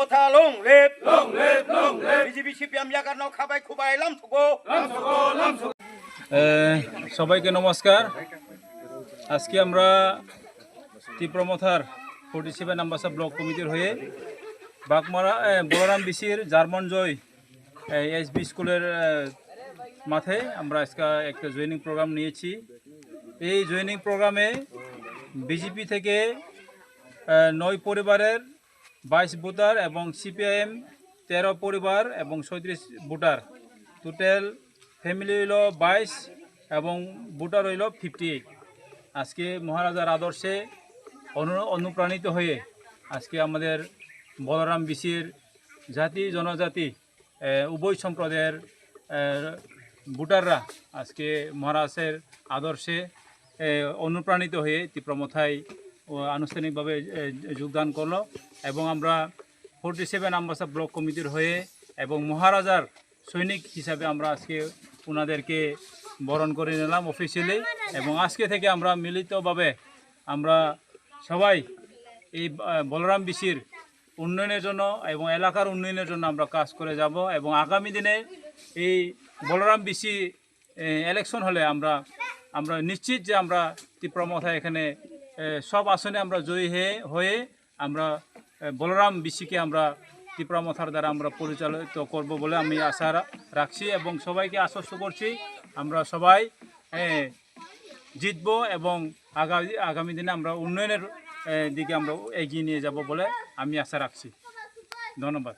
কথা লং লেপ BJP CPM জায়গার নাও খাবাই খুবাই লাম থুগো সবাইকে নমস্কার। আজকে আমরা তীব্রমথার 47 নাম্বাসা ব্লক কমিটির হয়ে বাগমারা বলরাম বিসির জার্মান জয় এসবি স্কুলের মাঠে আমরা আজকে একটা জয়েনিং প্রোগ্রাম নিয়েছি। এই জয়েনিং প্রোগ্রামে বিজেপি থেকে 9 পরিবারের 22 ভোটার এবং সিপিআইএম 13 পরিবার এবং 37 ভোটার, টোটাল ফ্যামিলি হইল 22 এবং ভোটার হইল 58। আজকে মহারাজার আদর্শে অনুপ্রাণিত হয়ে আজকে আমাদের বলরাম বিসির জাতি জনজাতি উভয় সম্প্রদায়ের ভোটাররা আজকে মহারাজের আদর্শে অনুপ্রাণিত হয়ে তীব্রমথায় আনুষ্ঠানিকভাবে যোগদান করলো এবং আমরা 47 নাম্বাসা ব্লক কমিটির হয়ে এবং মহারাজার সৈনিক হিসাবে আমরা আজকে ওনাদেরকে বরণ করে নিলাম অফিসিয়ালি। এবং আজকে থেকে আমরা মিলিতভাবে আমরা সবাই এই বলরাম বিসির উন্নয়নের জন্য এবং এলাকার উন্নয়নের জন্য আমরা কাজ করে যাব এবং আগামী দিনে এই বলরাম বিসি ইলেকশন হলে আমরা নিশ্চিত যে আমরা তীব্রমথায় এখানে সব আসনে আমরা জয়ী হয়ে আমরা বলরাম বিসিকে আমরা তীব্রমথার দ্বারা আমরা পরিচালিত করব বলে আমি আশা রাখছি এবং সবাইকে আশ্বস্ত করছি আমরা সবাই জিতব এবং আগামী দিনে আমরা উন্নয়নের দিকে আমরা এগিয়ে নিয়ে যাব বলে আমি আশা রাখছি। ধন্যবাদ।